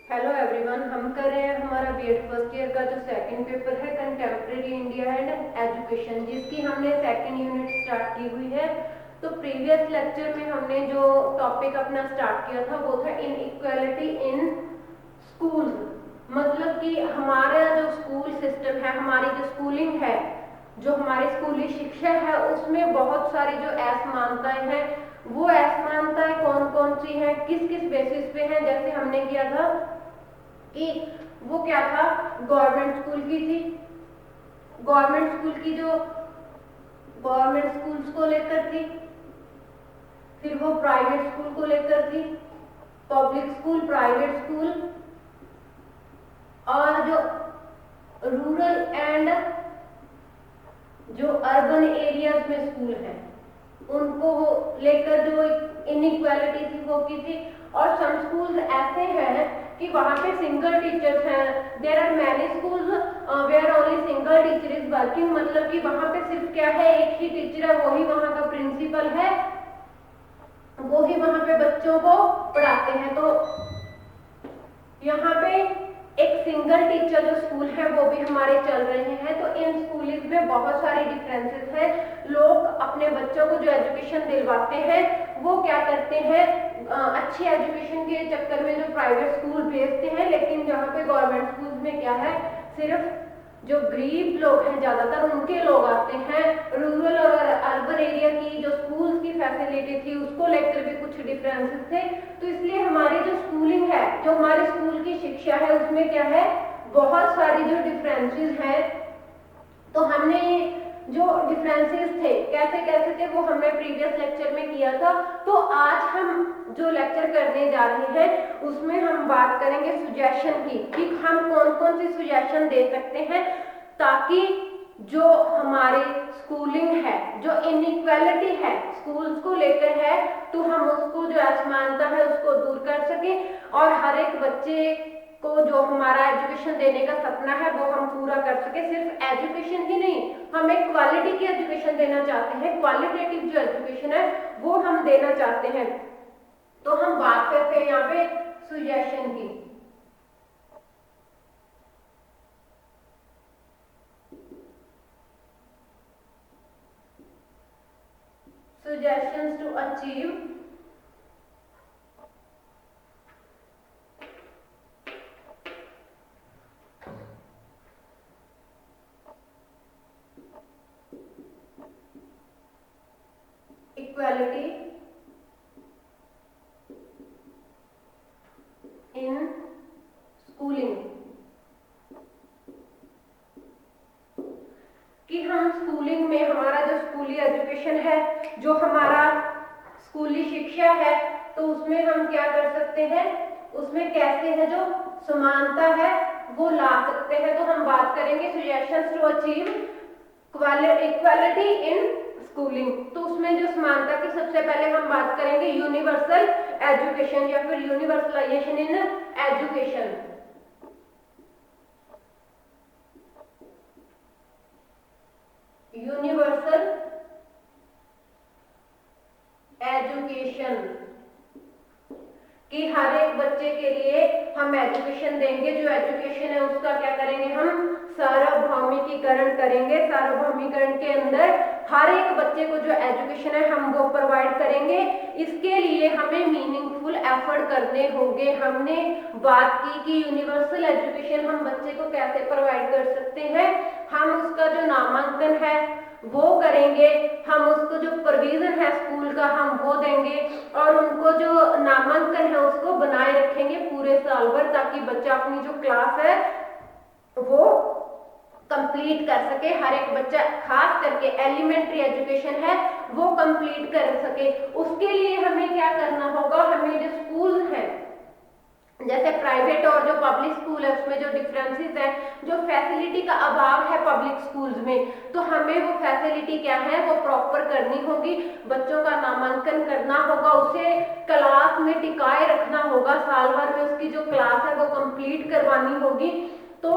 Hello everyone, हम कर रहे हैं हमारा बीएड फर्स्ट ईयर का जो सेकंड पेपर है कंटेम्प्रेरी इंडिया एंड एजुकेशन, जिसकी हमने सेकंड यूनिट स्टार्ट की हुई है। तो प्रीवियस लेक्चर में हमने जो टॉपिक अपना स्टार्ट किया था वो था इनइक्वालिटी इन स्कूल। मतलब कि हमारा जो स्कूल सिस्टम है, हमारी जो स्कूलिंग है, जो हमारी स्कूली शिक्षा है, उसमें बहुत सारी जो असमानताएं हैं, वो असमानताएं कौन कौन सी हैं, किस किस बेसिस पे हैं। जैसे हमने किया था कि वो क्या था, गवर्नमेंट स्कूल की थी, गवर्नमेंट स्कूल की जो गवर्नमेंट स्कूल्स को लेकर थी, फिर वो प्राइवेट स्कूल को लेकर थी, पब्लिक स्कूल, प्राइवेट स्कूल, और जो रूरल एंड जो अर्बन एरियाज में स्कूल है उनको लेकर जो इनइक्वालिटी थी वो की थी। और सम स्कूल्स ऐसे हैं कि वहाँ पे सिंगल टीचर्स हैं। There are many schools where only single teacher is working, मतलब कि वहाँ पे सिर्फ क्या है, एक ही टीचर है, वही वहाँ का प्रिंसिपल है, वो ही वहाँ पे बच्चों को पढ़ाते हैं। तो यहाँ पे एक सिंगल टीचर जो स्कूल है वो भी हमारे चल रहे हैं। तो इन स्कूलिंग में बहुत सारे डिफरेंसेस हैं। लोग अपने बच्चों को जो एजुकेशन दिलवाते हैं वो क्या करते हैं, अच्छी एजुकेशन के चक्कर में जो प्राइवेट स्कूल भेजते हैं, लेकिन जहाँ पे गवर्नमेंट स्कूल में क्या है, सिर्फ जो गरीब लोग हैं ज्यादातर उनके लोग आते हैं। रूरल और अर्बन एरिया की जो स्कूल की फैसिलिटी थी उसको लेकर भी कुछ डिफरेंसेस थे। तो इसलिए हमारी जो स्कूलिंग है, जो हमारी स्कूल की शिक्षा है, उसमें क्या है, बहुत सारी जो डिफरेंसेस हैं। तो हमने जो डिफरेंसेस थे कैसे कैसे थे वो हमने प्रीवियस लेक्चर में किया था। तो आज हम जो लेक्चर करने जा रहे हैं उसमें हम बात करेंगे सुजेशन की, कि हम कौन कौन सी सुजेशन दे सकते हैं ताकि जो हमारे स्कूलिंग है, जो इनइक्वालिटी है स्कूल्स को लेकर है, तो हम उसको जो असमानता है उसको दूर कर सके और हर एक बच्चे को जो हमारा एजुकेशन देने का सपना है वो हम पूरा कर सके। सिर्फ एजुकेशन ही नहीं, हम एक क्वालिटी की एजुकेशन देना चाहते हैं, क्वालिटेटिव जो एजुकेशन है वो हम देना चाहते हैं। तो हम बात करते हैं यहाँ पे सुजेशन की। Suggestions to achieve equality in schooling, कि हम स्कूलिंग में हमारा जो स्कूली एजुकेशन है, जो हमारा स्कूली शिक्षा है, तो उसमें हम क्या कर सकते हैं, उसमें कैसे है जो समानता है वो ला सकते हैं। तो हम बात करेंगे suggestions to achieve equality in schooling. तो उसमें जो समानता की सबसे पहले हम बात करेंगे यूनिवर्सल एजुकेशन या फिर universalization in education. Universal education कि हर एक बच्चे के लिए हम एजुकेशन देंगे। जो एजुकेशन है उसका क्या करेंगे, हम सार्वभौमिकीकरण करेंगे। सार्वभौमिकरण के अंदर हर एक बच्चे को जो एजुकेशन है हम वो प्रोवाइड करेंगे। इसके लिए हमें मीनिंगफुल एफर्ट करने होंगे। हमने बात की कि यूनिवर्सल एजुकेशन हम बच्चे को कैसे प्रोवाइड कर सकते हैं, हम उसका जो नामांकन है वो करेंगे, हम उसको जो प्रोविजन है स्कूल का हम वो देंगे और उनको जो नामांकन है उसको बनाए रखेंगे पूरे साल भर, ताकि बच्चा अपनी जो क्लास है वो कंप्लीट कर सके। हर एक बच्चा खास करके एलिमेंट्री एजुकेशन है वो कंप्लीट कर सके। उसके लिए हमें क्या करना होगा, हमें जो स्कूल है जैसे प्राइवेट और जो पब्लिक स्कूल है उसमें जो डिफरेंसेस है, जो फैसिलिटी का अभाव है पब्लिक स्कूल्स में, तो हमें वो फैसिलिटी क्या है वो प्रॉपर करनी होगी। बच्चों का नामांकन करना होगा, उसे क्लास में टिकाए रखना होगा, साल भर में उसकी जो क्लास है वो कंप्लीट करवानी होगी। तो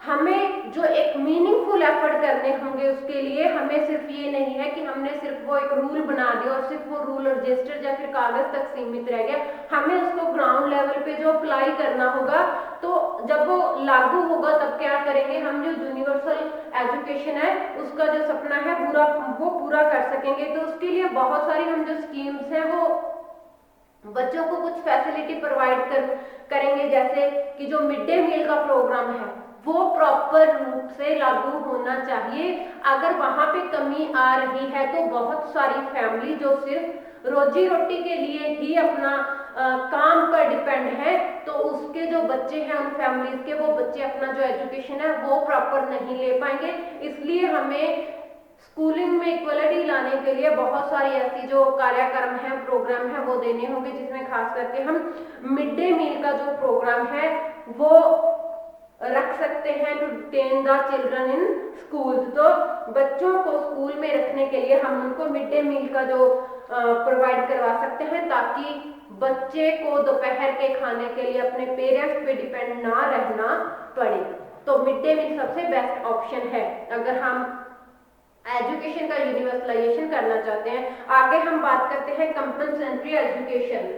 हमें जो एक मीनिंगफुल एफर्ट करने होंगे उसके लिए, हमें सिर्फ ये नहीं है कि हमने सिर्फ वो एक रूल बना दिया और सिर्फ वो रूल रजिस्टर या फिर कागज तक सीमित रह गया। हमें उसको ग्राउंड लेवल पे जो अप्लाई करना होगा, तो जब वो लागू होगा तब क्या करेंगे हम, जो यूनिवर्सल एजुकेशन है उसका जो सपना है वो पूरा कर सकेंगे। तो उसके लिए बहुत सारी हम जो स्कीम्स हैं वो बच्चों को कुछ फैसिलिटी प्रोवाइड करेंगे, जैसे कि जो मिड डे मील का प्रोग्राम है वो प्रॉपर रूप से लागू होना चाहिए। अगर वहां पे कमी आ रही है तो बहुत सारी फैमिली जो सिर्फ रोजी रोटी के लिए ही अपना काम पर डिपेंड है, तो उसके जो बच्चे हैं उन फैमिलीज के, वो बच्चे अपना जो एजुकेशन है वो प्रॉपर नहीं ले पाएंगे। इसलिए हमें स्कूलिंग में इक्वलिटी लाने के लिए बहुत सारी ऐसी जो कार्यक्रम है, प्रोग्राम है वो देने होंगे, जिसमें खास करके हम मिड डे मील का जो प्रोग्राम है वो रख सकते हैं to tend the children in school. तो बच्चों को स्कूल में रखने के लिए हम उनको मिड डे मील का जो प्रोवाइड करवा सकते हैं, ताकि बच्चे को दोपहर के खाने के लिए अपने पेरेंट्स पे डिपेंड ना रहना पड़े। तो मिड डे मील सबसे बेस्ट ऑप्शन है अगर हम एजुकेशन का यूनिवर्सलाइजेशन करना चाहते हैं। आगे हम बात करते हैं कंपल्सरी एजुकेशन।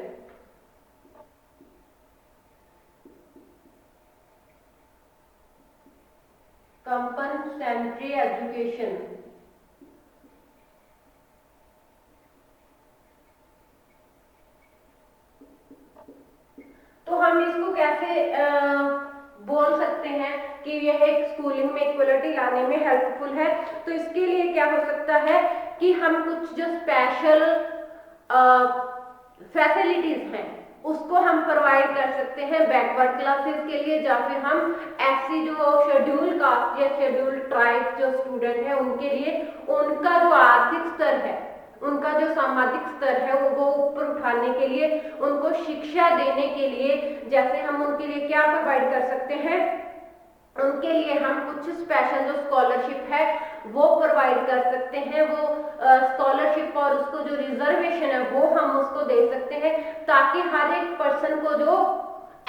कंपल्सरी एजुकेशन तो हम इसको कैसे बोल सकते हैं कि यह एक स्कूलिंग में इक्वलिटी लाने में हेल्पफुल है। तो इसके लिए क्या हो सकता है कि हम कुछ जो स्पेशल फैसिलिटीज हैं उसको हम प्रोवाइड कर सकते हैं बैकवर्ड क्लासेस के लिए, या फिर हम ऐसी जो शेड्यूल कास्ट या शेड्यूल ट्राइब जो स्टूडेंट है उनके लिए उनका जो आर्थिक स्तर है, उनका जो सामाजिक स्तर है वो ऊपर उठाने के लिए, उनको शिक्षा देने के लिए, जैसे हम उनके लिए क्या प्रोवाइड कर सकते हैं, उनके लिए हम कुछ स्पेशल जो स्कॉलरशिप है वो प्रोवाइड कर सकते हैं। वो स्कॉलरशिप और उसको जो रिजर्वेशन है वो हम उसको दे सकते हैं, ताकि हर एक पर्सन को जो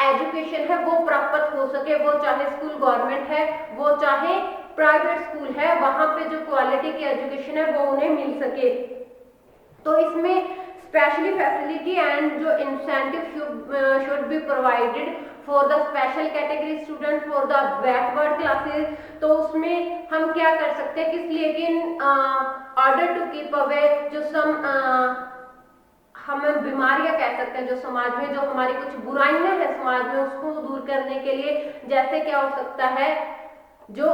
एजुकेशन है वो प्राप्त हो सके, वो चाहे स्कूल गवर्नमेंट है, वो चाहे प्राइवेट स्कूल है, वहां पे जो क्वालिटी की एजुकेशन है वो उन्हें मिल सके। तो इसमें स्पेशली फैसिलिटी एंड जो incentive should be provided for the special category student for the backward classes. तो उसमें हम क्या कर सकते हैं किस लिए कि ऑर्डर टू कीप अवे जो हमें बीमारियां कह सकते हैं जो समाज में, जो हमारी कुछ बुराइयां हैं समाज में, उसको दूर करने के लिए, जैसे क्या हो सकता है जो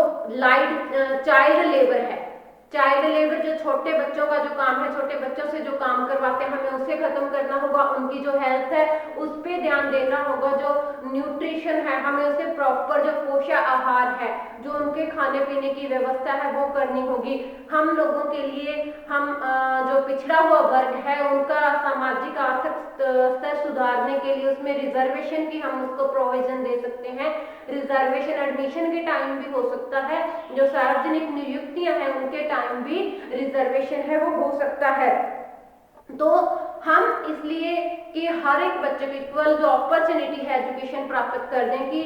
चाइल्ड लेबर है, चाइल्ड लेबर जो छोटे बच्चों का जो काम है, छोटे बच्चों से जो काम करवाते हैं, हमें उसे खत्म करना होगा। उनकी जो हेल्थ है उस पर ध्यान देना होगा, जो न्यूट्रिशन है हमें उसे प्रॉपर जो पोषक आहार है, जो उनके खाने पीने की व्यवस्था है वो करनी होगी। हम लोगों के लिए हम जो पिछड़ा हुआ वर्ग है उनका सामाजिक आर्थिक स्तर सुधारने के लिए उसमें रिजर्वेशन की हम उसको प्रोविजन दे सकते हैं। रिजर्वेशन एडमिशन के टाइम भी हो सकता है, जो सार्वजनिक नियुक्तियां हैं उनके टाइम भी रिजर्वेशन है वो हो सकता है। तो हम इसलिए कि हर एक बच्चे को इक्वल जो अपॉर्चुनिटी है एजुकेशन प्राप्त कर दें कि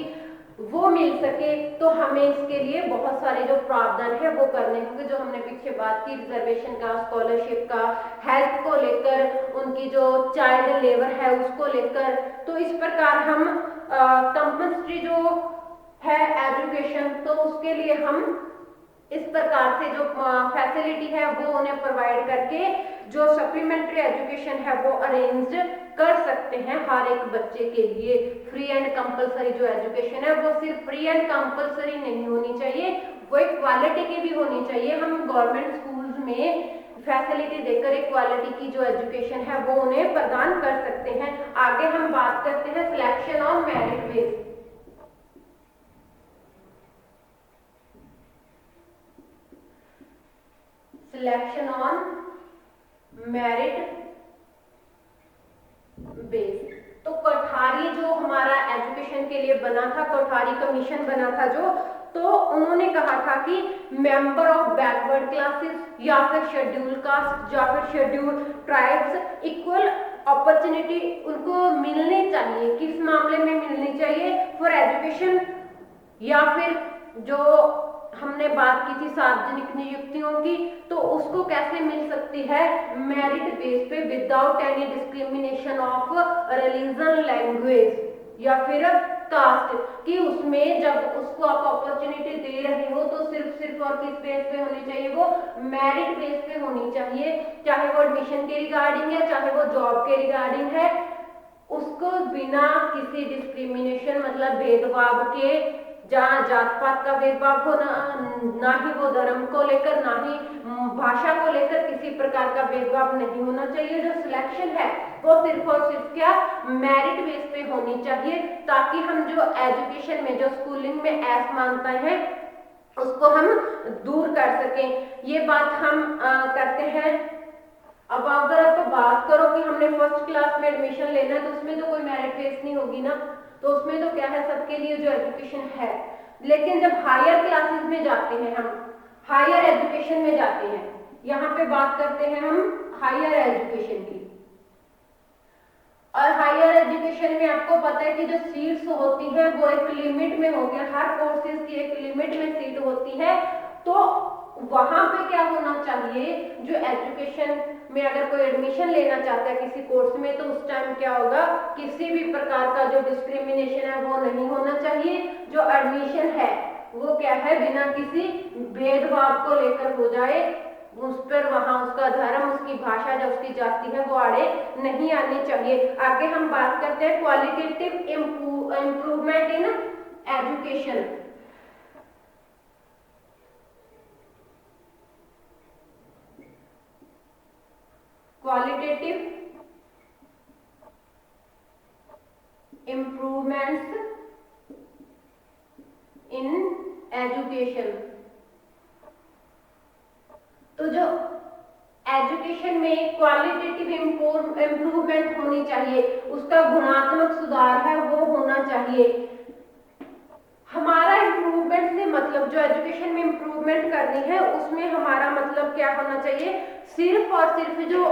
वो मिल सके, तो हमें इसके लिए बहुत सारे जो प्रावधान है वो करने होंगे, जो हमने पीछे बात की रिजर्वेशन का, स्कॉलरशिप का, हेल्थ को लेकर, उनकी जो चाइल्ड लेबर है उसको लेकर। तो इस प्रकार हम कंपल्सरी जो है एजुकेशन, तो उसके लिए हम इस प्रकार से जो फैसिलिटी है वो उन्हें प्रोवाइड करके जो सप्लीमेंट्री एजुकेशन है वो अरेंज कर सकते हैं हर एक बच्चे के लिए। फ्री एंड कंपलसरी जो एजुकेशन है वो सिर्फ फ्री एंड कंपलसरी नहीं होनी चाहिए, वो एक क्वालिटी की भी होनी चाहिए। हम गवर्नमेंट स्कूल्स में फैसिलिटी देकर एक क्वालिटी की जो एजुकेशन है वो उन्हें प्रदान कर सकते हैं। आगे हम बात करते हैं selection on merit base. Selection on merit base, तो कोठारी जो हमारा एजुकेशन के लिए बना था, कोठारी कमीशन बना था जो, तो उन्होंने कहा था कि मेंबर ऑफ बैकवर्ड क्लासेस या फिर शेड्यूल कास्ट या फिर शेड्यूल ट्राइब्स इक्वल अपॉर्चुनिटी उनको मिलनी चाहिए। किस मामले में मिलनी चाहिए? फॉर एजुकेशन, या फिर जो हमने बात की थी सार्वजनिक नियुक्तियों की, तो उसको कैसे मिल सकती है? मेरिट बेस पे, without any discrimination of religion, language. या फिर कास्ट, कि उसमें जब उसको आप अपॉर्चुनिटी दे रहे हो तो सिर्फ और किस बेस पे होनी चाहिए, वो मेरिट बेस पे होनी चाहिए, चाहे वो एडमिशन के रिगार्डिंग है, चाहे वो जॉब के रिगार्डिंग है, उसको बिना किसी डिस्क्रिमिनेशन मतलब भेदभाव के, जहाँ जात पात का भेदभाव हो, ना ही वो धर्म को लेकर, ना ही भाषा को लेकर किसी प्रकार का भेदभाव नहीं होना चाहिए। जो सिलेक्शन है वो सिर्फ और सिर्फ क्या मेरिट बेस पे होनी चाहिए, ताकि हम जो एजुकेशन में जो स्कूलिंग में असमानताएं हैं उसको हम दूर कर सकें। ये बात हम करते हैं। अब अगर आप बात करो कि हमने फर्स्ट क्लास में एडमिशन लेना है तो उसमें तो कोई मेरिट बेस नहीं होगी ना, तो उसमें तो क्या है सबके लिए जो एजुकेशन है। लेकिन जब हायर क्लासेस में जाते हैं, हम हायर एजुकेशन में जाते हैं, यहाँ पे बात करते हैं हम हायर एजुकेशन की, और हायर एजुकेशन में आपको पता है कि जो सीट्स होती हैं वो एक लिमिट में होती है, हर कोर्सेज की एक लिमिट में सीट होती है। तो वहां पे क्या होना चाहिए, जो एजुकेशन में अगर कोई एडमिशन लेना चाहता है किसी कोर्स में, तो उस टाइम क्या होगा, किसी भी प्रकार का जो डिस्क्रिमिनेशन है वो नहीं होना चाहिए। जो एडमिशन है वो क्या है, बिना किसी भेदभाव को लेकर हो जाए, उस पर वहां उसका धर्म, उसकी भाषा, जो उसकी जाति है वो आड़े नहीं आनी चाहिए। आगे हम बात करते हैं qualitative improvement in education. Qualitative improvements in education. तो जो एजुकेशन में क्वालिटेटिव इम्प्रूवमेंट होनी चाहिए, उसका गुणात्मक सुधार है वो होना चाहिए। हमारा इम्प्रूवमेंट से मतलब, जो एजुकेशन में इम्प्रूवमेंट करनी है उसमें हमारा मतलब क्या होना चाहिए, सिर्फ और सिर्फ जो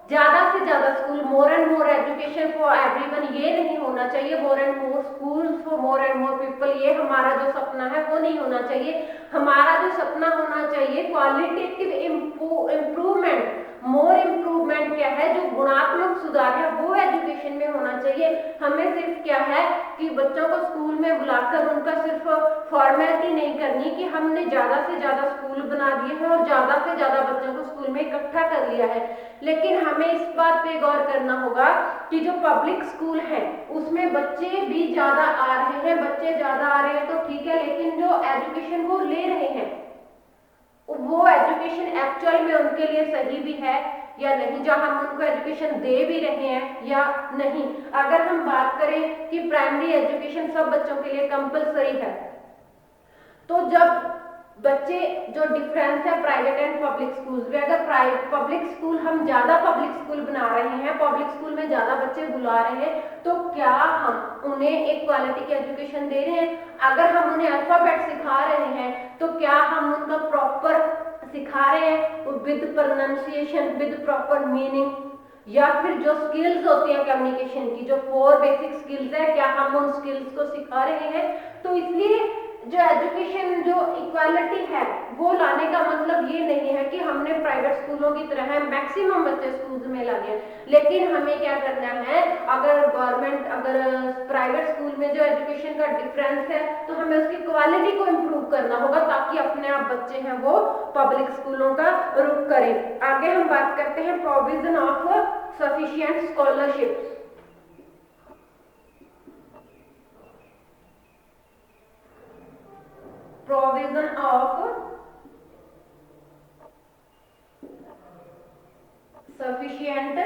ज्यादा से ज्यादा school, more and more education for everyone, ये नहीं होना चाहिए। More and more school for more and more people, ये हमारा जो सपना है वो नहीं होना चाहिए। हमारा जो सपना होना चाहिए क्वालिटेटिव इम्प्रूवमेंट, मोर इम्प्रूवमेंट क्या है, जो गुणात्मक सुधार है वो एजुकेशन में होना चाहिए। हमें सिर्फ क्या है कि बच्चों को स्कूल में बुलाकर उनका सिर्फ फॉर्मेलिटी नहीं करनी कि हमने ज्यादा से ज्यादा स्कूल बना दिए हैं और ज्यादा से ज्यादा बच्चों को स्कूल में इकट्ठा कर लिया है, लेकिन हमें इस बात पे गौर करना होगा कि जो पब्लिक स्कूल है उसमें बच्चे भी ज्यादा आ रहे हैं। बच्चे ज्यादा आ रहे हैं तो ठीक है, लेकिन जो एजुकेशन वो ले रहे हैं वो एजुकेशन एक्चुअल में उनके लिए सही भी है या नहीं, जहां हम उनको एजुकेशन दे भी रहे हैं या नहीं। अगर हम बात करें कि प्राइमरी एजुकेशन सब बच्चों के लिए कंपलसरी है, तो जब बच्चे, जो डिफरेंस है प्राइवेट एंड पब्लिक स्कूल में, अगर पब्लिक स्कूल, हम ज्यादा पब्लिक स्कूल बना रहे हैं, पब्लिक स्कूल में ज्यादा बच्चे बुला रहे हैं, तो क्या हम उन्हें एक क्वालिटी की एजुकेशन दे रहे हैं? अगर हम उन्हें अल्फाबेट सिखा रहे हैं तो क्या हम उनका प्रॉपर सिखा रहे हैं with pronunciation, with proper meaning, या फिर जो स्किल्स होती हैं कम्युनिकेशन की, जो 4 बेसिक स्किल्स है, क्या हम उन स्किल्स को सिखा रहे हैं? तो इसलिए जो एजुकेशन, जो इक्वालिटी है वो लाने का मतलब ये नहीं है कि हमने प्राइवेट स्कूलों की तरह मैक्सिमम बच्चे स्कूल्स में ला दिए, लेकिन हमें क्या करना है, अगर गवर्नमेंट, अगर प्राइवेट स्कूल में जो एजुकेशन का डिफरेंस है तो हमें उसकी क्वालिटी को इम्प्रूव करना होगा, ताकि अपने आप बच्चे हैं वो पब्लिक स्कूलों का रुख करें। आगे हम बात करते हैं provision of sufficient scholarship. provision of sufficient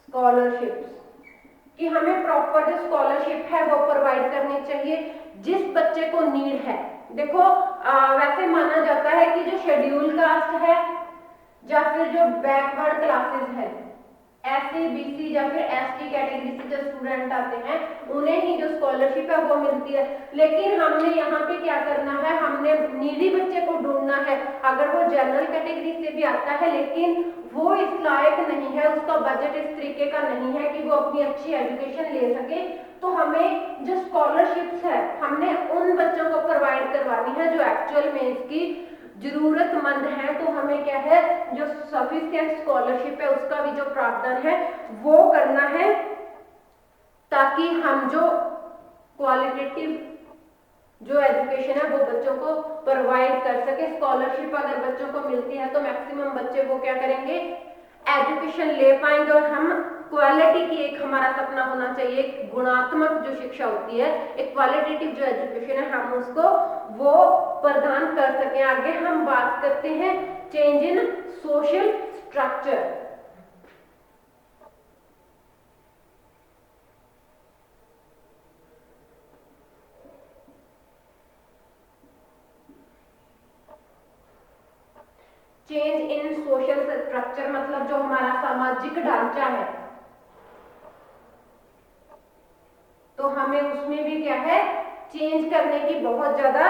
scholarships, कि हमें प्रॉपर जो स्कॉलरशिप है वो प्रोवाइड करनी चाहिए जिस बच्चे को नीड है। देखो वैसे माना जाता है कि जो शेड्यूल कास्ट है या फिर जो बैकवर्ड क्लासेस है, एससी, बीसी या फिर एसटी कैटेगरी से जो स्टूडेंट आते हैं उन्हें ही जो स्कॉलरशिप है वो मिलती है, लेकिन हमने यहाँ पे क्या करना है, हमने नीडी बच्चे को ढूंढना है। अगर वो जनरल कैटेगरी से भी आता है लेकिन वो इस लायक नहीं है, उसका बजट इस तरीके का नहीं है कि वो अपनी अच्छी एजुकेशन ले सके, तो हमें जो स्कॉलरशिप्स है हमने उन बच्चों को प्रोवाइड करवानी है जो एक्चुअल में इसकी जरूरतमंद हैं तो हमें क्या है, जो सफिशिएंट स्कॉलरशिप है उसका भी जो प्रावधान है वो करना है, ताकि हम जो क्वालिटेटिव जो एजुकेशन है वो बच्चों को प्रोवाइड कर सके। स्कॉलरशिप अगर बच्चों को मिलती है तो मैक्सिमम बच्चे वो क्या करेंगे, एजुकेशन ले पाएंगे। और हम क्वालिटी की, एक हमारा सपना होना चाहिए, एक गुणात्मक जो शिक्षा होती है, एक क्वालिटेटिव जो एजुकेशन है, हम उसको वो प्रदान कर सकें। आगे हम बात करते हैं change in social structure. Change in social structure मतलब जो हमारा सामाजिक ढांचा है, तो हमें उसमें भी क्या है, चेंज करने की बहुत ज्यादा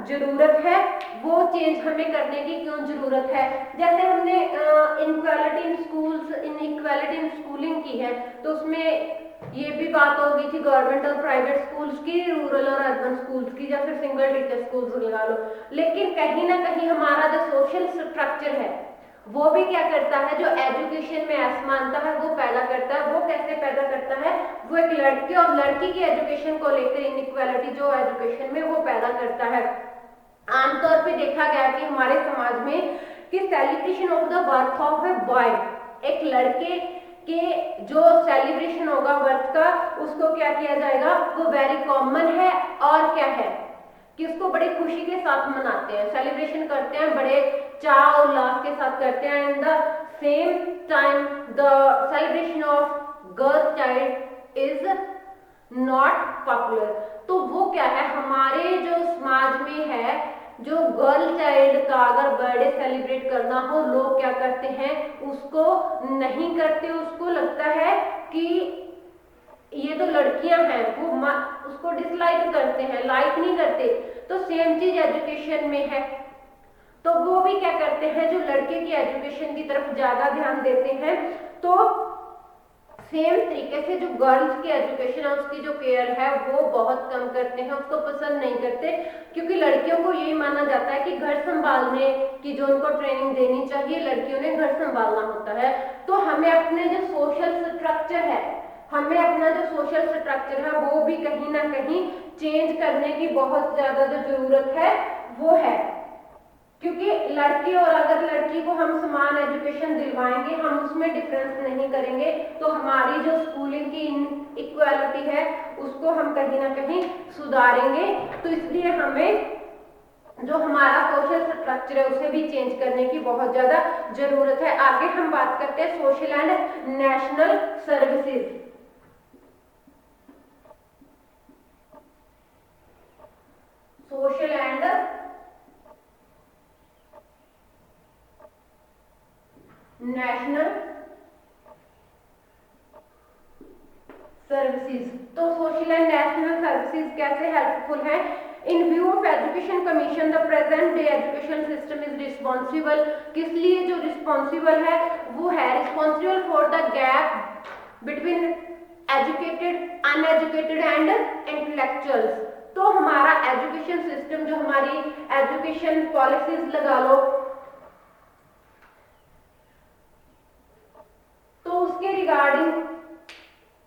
जरूरत है। वो चेंज हमें करने की क्यों जरूरत है, जैसे हमने inequality in schools, inequality in schooling की है, तो उसमें ये भी बात हो गई थी गवर्नमेंट और प्राइवेट स्कूल्स की, रूरल और अर्बन स्कूल्स की, या फिर सिंगल टीचर स्कूल्स लगा लो। लेकिन कहीं ना कहीं हमारा जो सोशल स्ट्रक्चर है वो भी क्या करता है, जो एजुकेशन में असमानता है वो पैदा करता है। वो कैसे पैदा करता है, वो एक लड़के और लड़की की एजुकेशन को लेकर इनइक्वालिटी जो एजुकेशन में वो पैदा करता है। आमतौर पे देखा गया कि हमारे समाज में कि celebration of the birth of a boy, एक लड़के के जो सेलिब्रेशन होगा बर्थ का, उसको क्या किया जाएगा, वो वेरी कॉमन है। और क्या है कि उसको बड़ी खुशी के साथ मनाते हैं, सेलिब्रेशन करते हैं, बड़े चाव उल्लास के साथ करते हैं। And the same time the celebration of girl child is not popular. तो वो क्या है, हमारे जो समाज में है, जो गर्ल चाइल्ड का अगर बर्थडे सेलिब्रेट करना हो, लोग क्या करते हैं, उसको नहीं करते। उसको लगता है कि ये तो लड़कियां हैं, वो उसको डिसलाइक करते हैं, लाइक नहीं करते। तो सेम चीज एजुकेशन में है, तो वो भी क्या करते हैं, जो लड़के की एजुकेशन की तरफ ज्यादा ध्यान देते हैं, तो सेम तरीके से जो गर्ल्स की एजुकेशन है उसकी जो केयर है वो बहुत कम करते हैं, उसको पसंद नहीं करते। क्योंकि लड़कियों को यही माना जाता है कि घर संभालने की जो उनको ट्रेनिंग देनी चाहिए, लड़कियों ने घर संभालना होता है। तो हमें अपने जो सोशल स्ट्रक्चर है, हमें अपना जो सोशल स्ट्रक्चर है वो भी कहीं ना कहीं चेंज करने की बहुत ज्यादा जो जरूरत है वो है। क्योंकि लड़की और अगर लड़की को हम समान एजुकेशन दिलवाएंगे, हम उसमें डिफरेंस नहीं करेंगे, तो हमारी जो स्कूलिंग की इक्वालिटी है उसको हम कहीं ना कहीं सुधारेंगे। तो इसलिए हमें जो हमारा सोशल स्ट्रक्चर है उसे भी चेंज करने की बहुत ज्यादा जरूरत है। आगे हम बात करते हैं social and national services. Social and national services. तो सोशल एंड नेशनल सर्विसेज कैसे हेल्पफुल है, इन view of education commission the present day education system is responsible. किस लिए जो रिस्पॉन्सिबल है, वो है responsible for the gap between educated, uneducated and intellectuals. तो हमारा एजुकेशन सिस्टम, जो हमारी एजुकेशन पॉलिसीज लगा लो, तो उसके रिगार्डिंग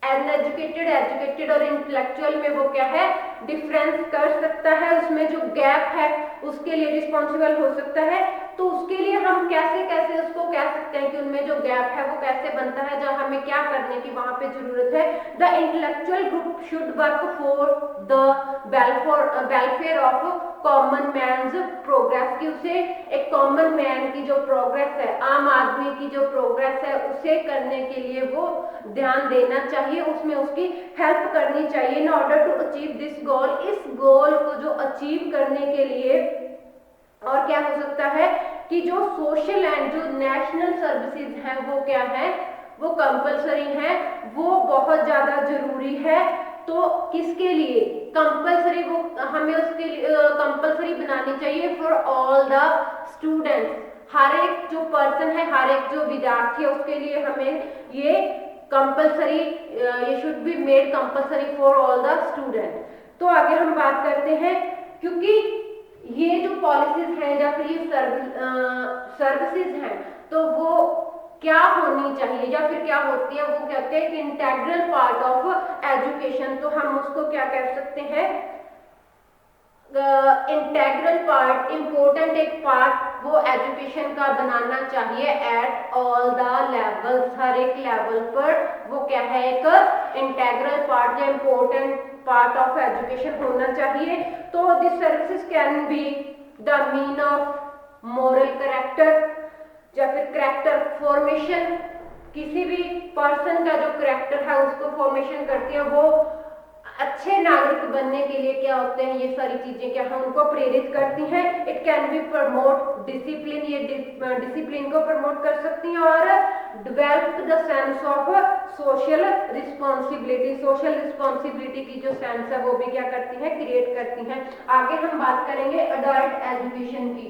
अनएजुकेटेड, एजुकेटेड और इंटेलेक्चुअल में वो क्या है, डिफरेंस कर सकता है। उसमें जो गैप है उसके लिए रिस्पॉन्सिबल हो सकता है। तो उसके लिए हम कैसे कैसे उसको कह सकते हैं कि उनमें जो गैप है वो कैसे बनता है, जब हमें क्या करने की वहां पे जरूरत है। The intellectual group should work for the welfare of common man's progress, की उसे एक कॉमन मैन की जो प्रोग्रेस है, आम आदमी की जो प्रोग्रेस है उसे करने के लिए वो ध्यान देना चाहिए, उसमें उसकी हेल्प करनी चाहिए। In order to achieve this goal, इस गोल को जो अचीव करने के लिए और क्या हो सकता है कि जो सोशल एंड जो नेशनल सर्विसेज हैं वो क्या है, वो कंपलसरी हैं, वो बहुत ज्यादा जरूरी है। तो किसके लिए कंपलसरी, वो हमें उसके लिए कंपलसरी बनानी चाहिए फॉर ऑल द स्टूडेंट्स। हर एक जो पर्सन है, हर एक जो विद्यार्थी है उसके लिए हमें ये कंपलसरी, ये should be made compulsory for all the student. तो आगे हम बात करते हैं, क्योंकि ये जो पॉलिसीज हैं या फिर ये सर्विसेज हैं, तो वो क्या होनी चाहिए या फिर क्या होती है, वो कहते हैं कि इंटेग्रल पार्ट ऑफ एजुकेशन। तो हम उसको क्या कह सकते हैं, इंटेग्रल पार्ट, इम्पोर्टेंट एक पार्ट वो एजुकेशन का बनाना चाहिए एट ऑल द लेवल्स, हर एक लेवल पर वो क्या है, एक इंटेग्रल पार्ट या इम्पोर्टेंट पार्ट ऑफ एजुकेशन होना चाहिए। तो this services can be the mean of moral character या फिर करेक्टर फॉर्मेशन, किसी भी पर्सन का जो करेक्टर है उसको फॉर्मेशन करती है, वो अच्छे नागरिक बनने के लिए क्या होते हैं, ये सारी चीजें क्या है, उनको प्रेरित करती हैं। It can be promote discipline, ये डिसिप्लिन को प्रमोट कर सकती हैं और develop the sense of social responsibility, social responsibility की जो सेंस है वो भी क्या करती हैं, क्रिएट करती हैं। आगे हम बात करेंगे अडल्ट एजुकेशन की।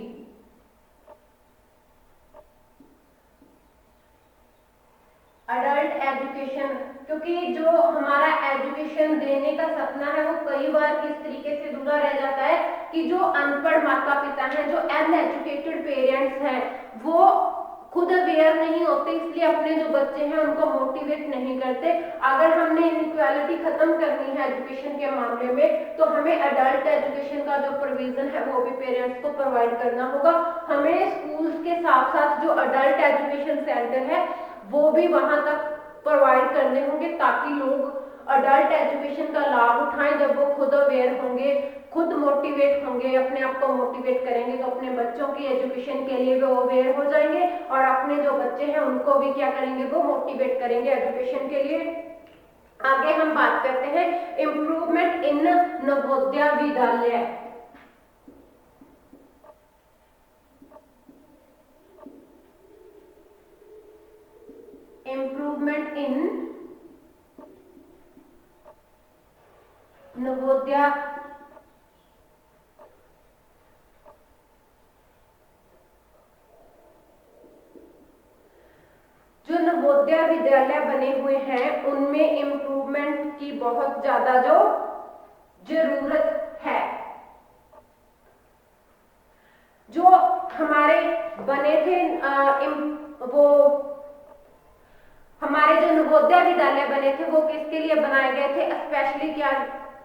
अडल्ट एजुकेशन, क्योंकि जो हमारा एजुकेशन देने का सपना है वो कई बार किस तरीके से अधूरा रह जाता है कि जो अनपढ़ माता पिता हैं, जो अनएजुकेटेड पेरेंट्स हैं, वो खुद अवेयर नहीं होते, इसलिए अपने जो बच्चे हैं उनको मोटिवेट नहीं करते। अगर हमने इनइक्वालिटी खत्म करनी है एजुकेशन के मामले में, तो हमें अडल्ट एजुकेशन का जो प्रोविजन है वो भी पेरेंट्स को प्रोवाइड करना होगा। हमें स्कूल्स के साथ साथ जो अडल्ट एजुकेशन सेंटर है वो भी वहां तक प्रोवाइड करने होंगे, ताकि लोग अडल्ट एजुकेशन का लाभ उठाएं। जब वो खुद अवेयर होंगे, खुद मोटिवेट होंगे, अपने आप को मोटिवेट करेंगे, तो अपने बच्चों की एजुकेशन के लिए वो अवेयर हो जाएंगे और अपने जो बच्चे हैं उनको भी क्या करेंगे, वो मोटिवेट करेंगे एजुकेशन के लिए। आगे हम बात करते हैं improvement in Navodaya Vidyalaya. Improvement in Navodaya जो नवोदय विद्यालय बने हुए हैं उनमें इम्प्रूवमेंट की बहुत ज्यादा जो जरूरत है। जो हमारे बने थे वो हमारे जो नवोदय विद्यालय बने थे वो किसके लिए बनाए गए थे, स्पेशली क्या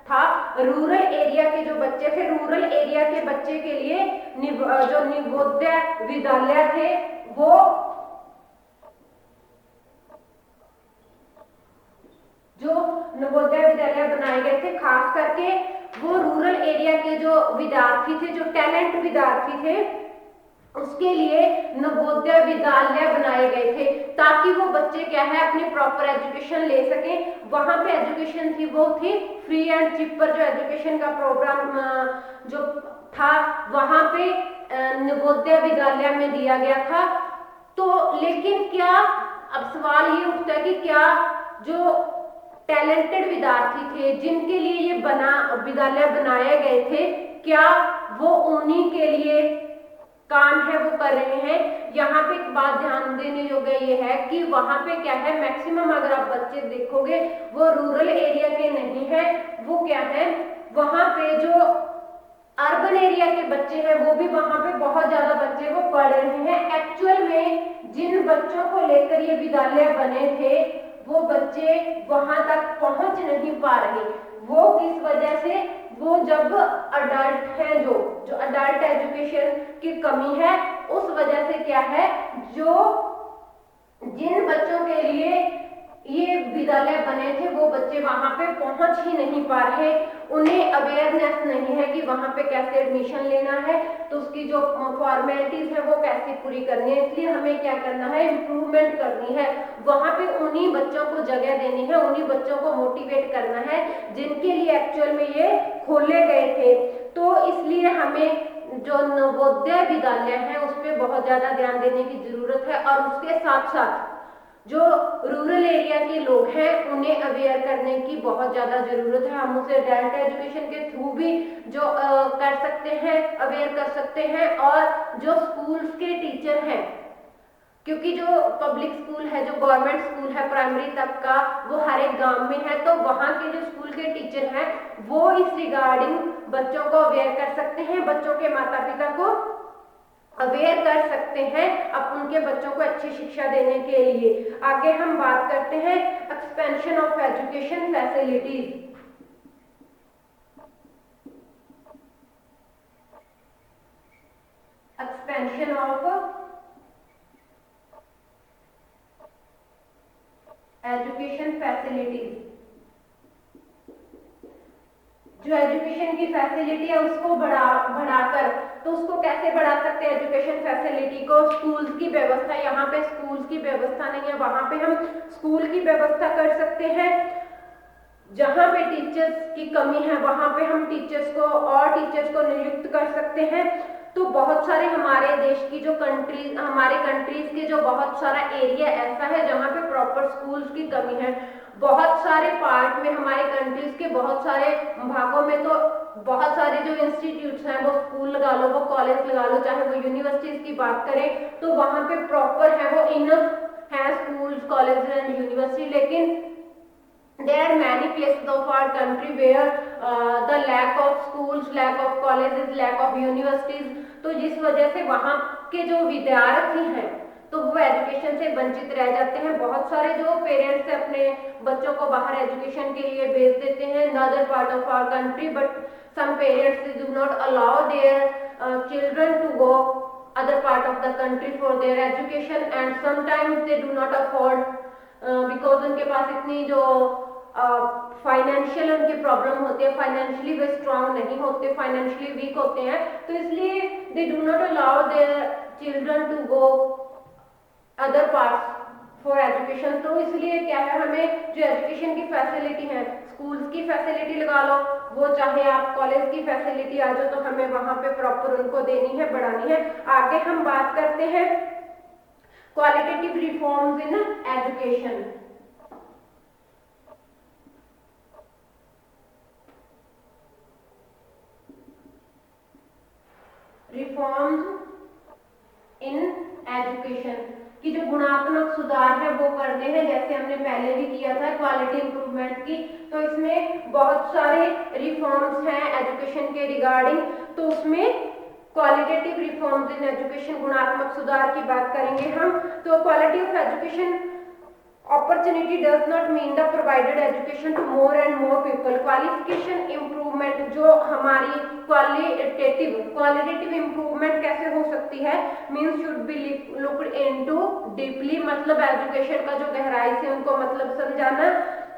था, रूरल एरिया के जो बच्चे थे, रूरल एरिया के बच्चे के लिए जो नवोदय विद्यालय थे वो जो नवोदय विद्यालय बनाए गए थे, खास करके वो रूरल एरिया के जो विद्यार्थी थे, जो टैलेंट विद्यार्थी थे, उसके लिए नवोदय विद्यालय बनाए गए थे, ताकि वो बच्चे क्या है अपनी प्रॉपर एजुकेशन ले सकें। वहां पे एजुकेशन थी वो थी फ्री एंड चीपर, जो एजुकेशन का प्रोग्राम जो था वहां पे नवोदय विद्यालय में दिया गया था। तो लेकिन क्या अब सवाल ये उठता है कि क्या जो टैलेंटेड विद्यार्थी थे जिनके लिए ये विद्यालय बनाए गए थे, क्या वो उन्हीं के लिए काम है वो कर रहे हैं? यहाँ पे एक बात ध्यान देने योग्य ये है कि वहां पे क्या है, मैक्सिमम अगर आप बच्चे देखोगे वो रूरल एरिया के नहीं है, वो क्या है, वहां पे जो अर्बन एरिया के बच्चे हैं वो भी वहां पे बहुत ज्यादा बच्चे वो पढ़ रहे हैं। एक्चुअल में जिन बच्चों को लेकर ये विद्यालय बने थे वो बच्चे वहां तक पहुंच नहीं पा रहे। वो किस वजह से, वो जब अडल्ट हैं, जो अडल्ट एजुकेशन की कमी है, उस वजह से क्या है, जो जिन बच्चों के लिए ये विद्यालय बने थे वो बच्चे वहां पे पहुंच ही नहीं पा रहे, उन्हें अवेयरनेस नहीं है कि वहां पे कैसे एडमिशन लेना है, तो उसकी जो फॉर्मेलिटीज है वो कैसे पूरी करनी है। इसलिए हमें क्या करना है, इम्प्रूवमेंट करनी है, वहां पे उन्हीं बच्चों को जगह देनी है, उन्हीं बच्चों को मोटिवेट करना है जिनके लिए एक्चुअल में ये खोले गए थे। तो इसलिए हमें जो नवोदय विद्यालय है उस पर बहुत ज्यादा ध्यान देने की जरूरत है, और उसके साथ साथ जो रूरल एरिया के लोग हैं उन्हें अवेयर करने की बहुत ज्यादा जरूरत है। हम उसे अडल्ट एजुकेशन के थ्रू भी जो कर सकते हैं, अवेयर कर सकते हैं, और जो स्कूल्स के टीचर हैं क्योंकि जो पब्लिक स्कूल है, जो गवर्नमेंट स्कूल है प्राइमरी तक का, वो हर एक गांव में है, तो वहाँ के जो स्कूल के टीचर हैं वो इस रिगार्डिंग बच्चों को अवेयर कर सकते हैं, बच्चों के माता पिता को अवेयर कर सकते हैं अब उनके बच्चों को अच्छी शिक्षा देने के लिए। आगे हम बात करते हैं expansion of education facilities. Expansion of education facilities, जो एजुकेशन की फैसिलिटी है उसको बढ़ाकर, तो उसको कैसे बढ़ा सकते हैं एजुकेशन फैसिलिटी को? स्कूल्स की व्यवस्था, यहाँ पे स्कूल्स की व्यवस्था नहीं है, वहां पे हम स्कूल की व्यवस्था कर सकते हैं। जहाँ पे टीचर्स की कमी है वहां पे हम टीचर्स को और टीचर्स को नियुक्त कर सकते हैं। तो बहुत सारे हमारे देश की जो कंट्रीज, हमारे कंट्रीज के जो बहुत सारा एरिया ऐसा है जहाँ पे प्रॉपर स्कूल्स की कमी है। बहुत सारे पार्ट में हमारे कंट्रीज के बहुत सारे भागों में तो बहुत सारे जो इंस्टीट्यूट्स हैं, वो स्कूल लगा लो, वो कॉलेज लगा लो, चाहे वो यूनिवर्सिटीज की बात करें, तो वहां पे प्रॉपर है, वो इनफ है स्कूल्स, कॉलेज एंड यूनिवर्सिटी। लेकिन there are many places of our country where the lack of schools, lack of colleges, lack of universities, तो जिस वजह से वहाँ के जो विद्यार्थी हैं तो वो एजुकेशन से वंचित रह जाते हैं। बहुत सारे जो पेरेंट्स अपने बच्चों को बाहर एजुकेशन के लिए भेज देते हैं in other part of our country, but some parents they do not allow their children to go other part of the country for their education, and sometimes they do not afford because उनके पास इतनी जो financial उनकी problem होती है, financially वे strong नहीं होते, financially week होते हैं, तो इसलिए they do not allow their children to go other parts for education. तो इसलिए क्या है, हमें जो एजुकेशन की फैसिलिटी है, स्कूल्स की फैसिलिटी लगा लो, वो चाहे आप कॉलेज की फैसिलिटी आ जाओ, तो हमें वहां पे प्रॉपर उनको देनी है, बढ़ानी है। आगे हम बात करते हैं qualitative reforms in education. Reforms in education की जो गुणात्मक सुधार है वो करने हैं, जैसे हमने पहले भी किया था क्वालिटी इंप्रूवमेंट की। तो इसमें बहुत सारे रिफॉर्म्स हैं एजुकेशन के रिगार्डिंग, तो उसमें क्वालिटेटिव रिफॉर्म्स इन एजुकेशन, गुणात्मक सुधार की बात करेंगे हम। तो quality of education opportunity does not mean the provided education to more and more people. Qualification improvement, जो हमारी क्वालिटेटिव इम्प्रूवमेंट कैसे हो सकती है, means should be looked into deeply, मतलब एजुकेशन का जो गहराई से उनको मतलब समझाना।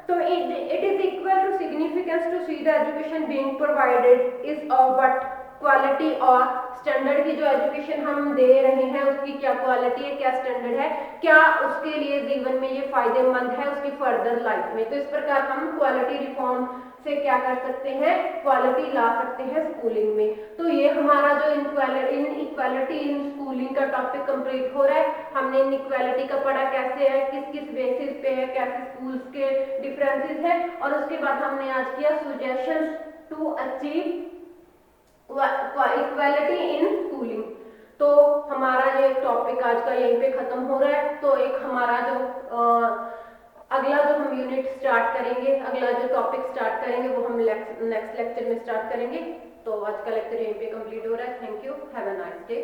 तो it is equal to significance to see the education being provided is of what quality और स्टैंडर्ड की जो एजुकेशन हम दे रहे हैं उसकी क्या क्वालिटी है, क्या स्टैंडर्ड है, क्या उसके लिए जीवन में ये फायदेमंद है उसकी फर्दर लाइफ में। तो इस प्रकार हम क्वालिटी रिफॉर्म से क्या कर सकते हैं, क्वालिटी ला सकते हैं स्कूलिंग में। तो ये हमारा जो इनइक्वालिटी इन स्कूलिंग का टॉपिक कंप्लीट हो रहा है। हमने इनइक्वालिटी का पढ़ा कैसे है, किस किस बेसिस पे है, कैसे स्कूल्स के डिफरेंसेस है, और उसके बाद हमने आज किया suggestions to achieve equality in schooling. तो हमारा ये टॉपिक आज का यहीं पे खत्म हो रहा है। तो एक हमारा जो अगला जो हम यूनिट स्टार्ट करेंगे, अगला जो टॉपिक स्टार्ट करेंगे वो हम नेक्स्ट लेक्चर में स्टार्ट करेंगे। तो आज का लेक्चर यहीं पे कंप्लीट हो रहा है। Thank you, have a nice day.